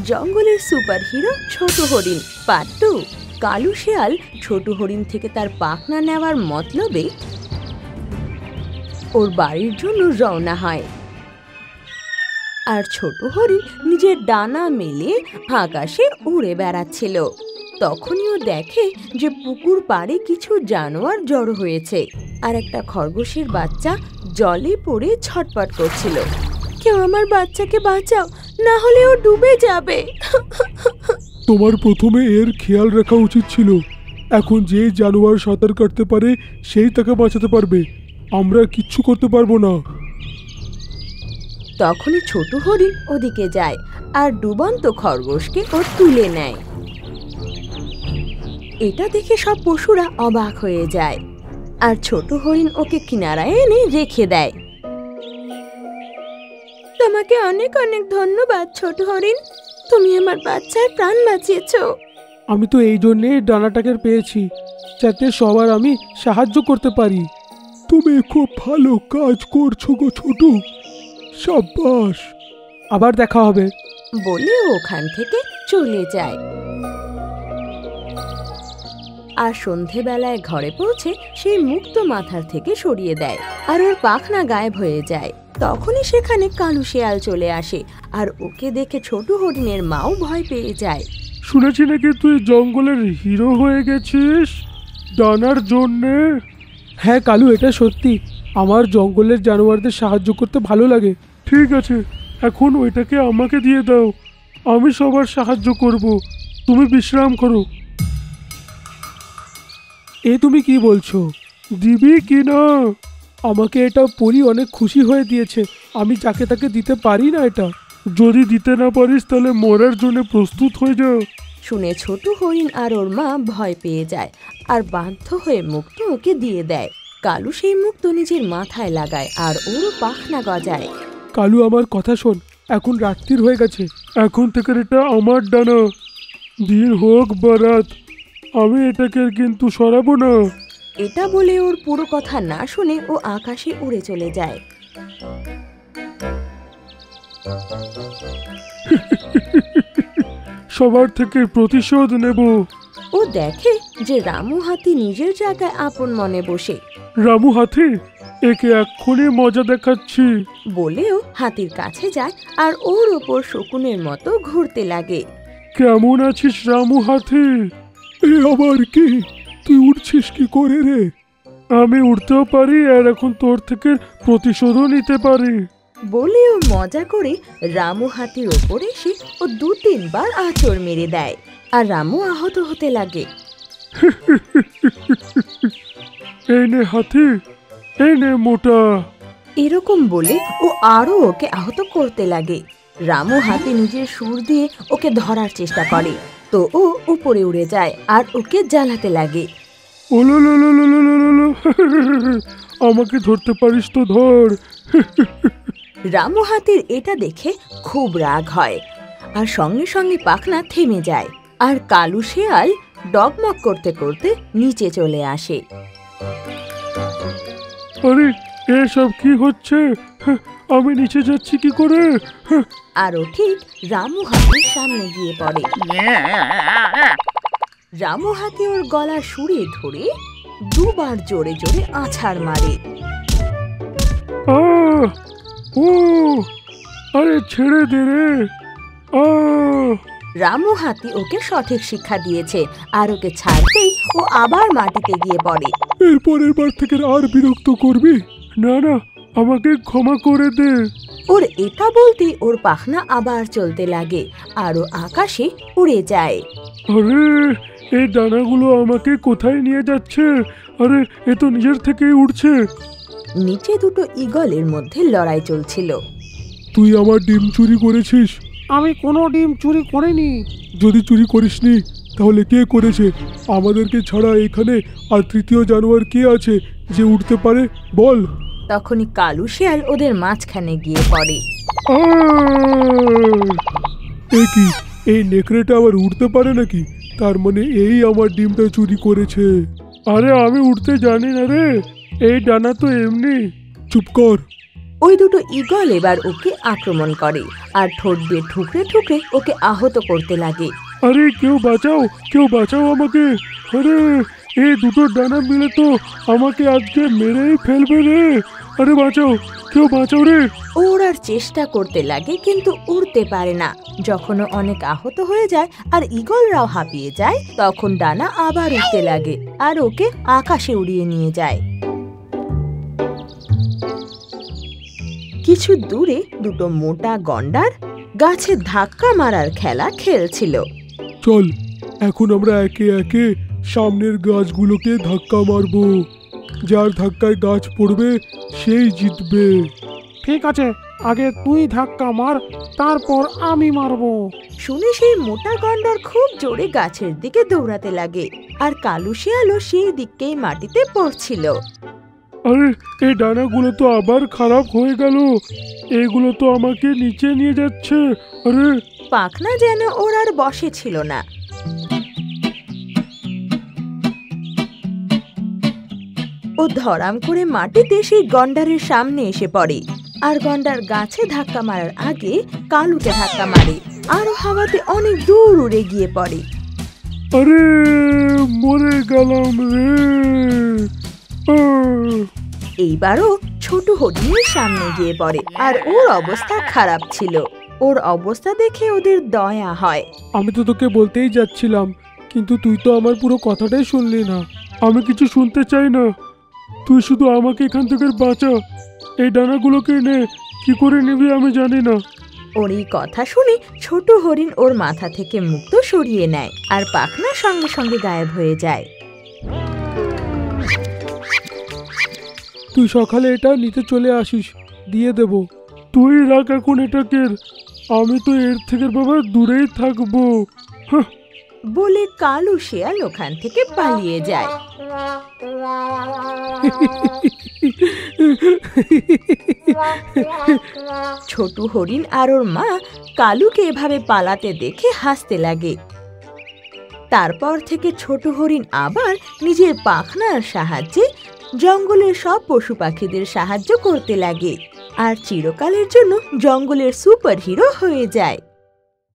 জঙ্গলের super hero ছোট হরিণ পার্ট 2। কালু শেয়াল ছোট হরিণ থেকে তার পাখনা নেওয়ার মতলবে ওর বাড়ির জন্য রওনা হয়। আর ছোট হরিণ নিজের ডানা মেলে আকাশে উড়ে বেড়াচ্ছিল। তখনই ও দেখে যে পুকুর পাড়ে কিছু জানোয়ার জড়ো হয়েছে আর একটা খরগোশের বাচ্চা জলে পড়ে ছটপট করছিল। কেউ আমার বাচ্চাকে বাঁচাও, না হলে ও ডুবে যাবে। তোমার প্রথমে এর খেয়াল রাখা উচিত ছিল। এখন যে জানোয়ার সাঁতার কাটতে পারে সেই তাকে বাঁচাতে পারবে, আমরা কিচ্ছু করতে পারবো না। তখনই ছোট হরিণ ওদিকে যায় আর ডুবন্ত খরগোশকে ও তুলে নেয়। এটা দেখে সব পশুরা অবাক হয়ে যায় আর ছোট হরিণ ওকে কিনারায় এনে রেখে দেয়। তোমাকে অনেক অনেক ধন্যবাদ ছোট হরিণ, তুমি আমার বাচ্চার প্রাণ বাঁচিয়েছো। আমি তো এই জন্যে ডানাটাকে পেয়েছি, যাতে সবার আমি সাহায্য করতে পারি। তুমি খুব ভালো কাজ করছো গো ছোট, সাব্বাস। আবার দেখা হবে বলে ওখান থেকে চলে যায়। আর সন্ধেবেলায় ঘরে পৌঁছে সেই মুক্ত মাথার থেকে সরিয়ে দেয় আর ওর পাখনা গায়েব হয়ে যায়। তখনই সেখানে কালু শেয়াল চলে আসে আর ওকে দেখে ছোট হরিণের মাও ভয় পেয়ে যায়। শুনেছি নাকি তুই জঙ্গলের হিরো হয়ে গেছিস ডানার জন্যে? হ্যাঁ কালু, এটা সত্যি। আমার জঙ্গলের জানোয়ারদের সাহায্য করতে ভালো লাগে। ঠিক আছে, এখন ওইটাকে আমাকে দিয়ে দাও, আমি সবার সাহায্য করব, তুমি বিশ্রাম করো। এ তুমি কি বলছো, দিবি কি না? আমাকে এটা পরি অনেক খুশি হয়ে দিয়েছে, আমি যাকে তাকে দিতে পারি না এটা। যদি দিতে না পারিস তাহলে মরার জন্য প্রস্তুত হয়ে যাও। শুনে ছোট হরিণ আর ওর মা ভয় পেয়ে যায় আর বাধ্য হয়ে মুক্ত ওকে দিয়ে দেয়। কালু সেই মুক্ত নিজের মাথায় লাগায় আর ওর পাখনা গজায়। কালু আমার কথা শোন, এখন রাত্রির হয়ে গেছে, এখন থেকে এটা আমার ডানা। দিন হোক বা রাত, আমি এটাকে কিন্তু সরাবো না। এটা বলে ওর পুরো কথা না শুনে ও আকাশে উড়ে চলে যায়। সবার থেকে প্রতিশোধ নেব। ও দেখে যে রামু হাতি নিজের জায়গায় আপন মনে বসে। রামু হাতি, একে এক্ষুনি মজা দেখাচ্ছি বলেও হাতির কাছে যায় আর ওর ওপর শকুনের মতো ঘুরতে লাগে। কেমন আছিস রামু হাতি? এ আবার কি, তুই উঠছিস কি করে রে? আমি উঠতেও পারি আর এখন তোর থেকে প্রতিশোধও নিতে পারি। বলেও মজা করে রামু হাতির ওপরে এসে ও 2-3 বার আঁচড় মেরে দেয় আর রামু আহত হতে লাগে। এই নে হাতি, এই নে মোটা। এরকম বলে ও আরো ওকে আহত করতে লাগে। রামু হাতি নিজের সুর দিয়ে ওকে ধরার চেষ্টা করে, তো ও উপরে উড়ে যায় আর ওকে জ্বালাতে লাগে। আমাকে ধরতে পারিস তো ধর। রামু হাতির এটা দেখে খুব রাগ হয় আর সঙ্গে সঙ্গে পাখনা থেমে যায় আর কালু শেয়াল ডগমগ করতে করতে নিচে চলে আসে। আরে এসব কি হচ্ছে? আমি নিচে যাচ্ছি কি করে? আর ও ঠিক রামু হাতির সামনে গিয়ে পড়ে। রামু হাতি ওর গলা সুরে ধরে 2 বার জোরে জোরে আছাড় মারে। ও আরে ছেড়ে দে রে। রামু হাতি ওকে সঠিক শিক্ষা দিয়েছে আর ওকে ছাড়তেই ও আবার মাটিতে গিয়ে পড়ে। এরপরের বার থেকে আর বিরক্ত করবি না, না আমাকে ক্ষমা করে দে। ওর এটা বলতে ওর পাখনা আবার চলতে লাগে আর ও আকাশে উড়ে যায়। আরে এই ডানাগুলো আমাকে কোথায় নিয়ে যাচ্ছে? আরে এ তো নিজের থেকেই উড়ছে। নিচে 2 ঈগলের মধ্যে লড়াই চলছিল। তুই আমার ডিম চুরি করেছিস? আমি কোনো ডিম চুরি করিনি। যদি চুরি করিসনি তাহলে কে করেছে? আমাদেরকে ছাড়া এখানে আর তৃতীয় জানোয়ার কে আছে যে উঠতে পারে বল? তখনই কালু শেয়াল ওদের মাঝখানে গিয়ে পড়ে। এ কি, এই নেকড়েটা আবার উঠতে পারে নাকি? তার মানে এই আমার ডিমটা চুরি করেছে। আরে আমি উঠতে জানি না রে, এই ডানা তো এমনি। চুপ কর, ওই দুটো ঈগল এবার ওকে আক্রমণ করে আর ঠোঁট দিয়ে ঠুকরে ঠুকরে ওকে আহত করতে লাগে। আরে কেউ বাঁচাও আমাকে! আরে এই দুটো ডানা মিলে তো আমাকে আজকে মেরেই ফেলবে রে! আরে কেউ বাঁচাও রে! ও ওড়ার চেষ্টা করতে লাগে কিন্তু উড়তে পারে না। যখন ও অনেক আহত হয়ে যায় আর ঈগলরাও হাঁপিয়ে যায়, তখন ডানা আবার উঠতে লাগে আর ওকে আকাশে উড়িয়ে নিয়ে যায়। কিছু দূরে দুটো মোটা গন্ডার গাছে ধাক্কা মারার খেলা খেলছিল। চল, এখন আমরা একে একে সামনের গাছগুলোকে ধাক্কা মারবো। যার ধাক্কায় গাছ পড়বে সেই জিতবে। ঠিক আছে, আগে তুই ধাক্কা মার, তারপর আমি মারবো। শুনে সেই মোটা গন্ডার খুব জোরে গাছের দিকে দৌড়াতে লাগে আর কালু শিয়ালও সেই দিকেই মাটিতে পড়ছিল। আরে এই ডানাগুলো তো আবার খারাপ হয়ে গেল, এগুলো তো আমাকে নিচে নিয়ে যাচ্ছে। আরে পাখনা যেন ওর আর বসে ছিল না। ও ধরাম করে মাটিতে সেই গন্ডারের সামনে এসে পড়ে আর গন্ডার গাছে ধাক্কা মারার আগে কালুকে ধাক্কা মারে আর ও হাওয়াতে অনেক দূর উড়ে গিয়ে পড়ে। আরে মরে গেলাম রে! এইবারও ছোট হরিণের সামনে গিয়ে পড়ে আর ওর অবস্থা খারাপ ছিল। ওর অবস্থা দেখে ওদের দয়া হয়। আমি তো তোকে বলতেই যাচ্ছিলাম, কিন্তু তুই তো আমার পুরো কথাটাই শুনলি না। আমি কিছু শুনতে চাই না, তুই শুধু আমাকে এখান থেকে বাঁচা। এই ডানাগুলোকে নে, কি করে নিবি আমি জানি না। ওর এই কথা শুনে ছোট হরিণ ওর মাথা থেকে মুক্তো সরিয়ে নেয় আর পাখনা সঙ্গে সঙ্গে গায়েব হয়ে যায়। তুই সকালে এটা নিতে চলে আসিস, দিয়ে দেব। তুই রাখ এখন এটাকে, আমি তো এর থেকে বাবা দূরেই থাকবো। বলে কালু শিয়াল ওখান থেকে পালিয়ে যায়। ছোট হরিণ আর ওর মা কালুকে এভাবে পালাতে দেখে হাসতে লাগে। তারপর থেকে ছোট হরিণ আবার নিজের পাখনার সাহায্যে জঙ্গলের সব পশু পাখিদের সাহায্য করতে লাগে আর চিরকালের জন্য জঙ্গলের সুপার হিরো হয়ে যায়।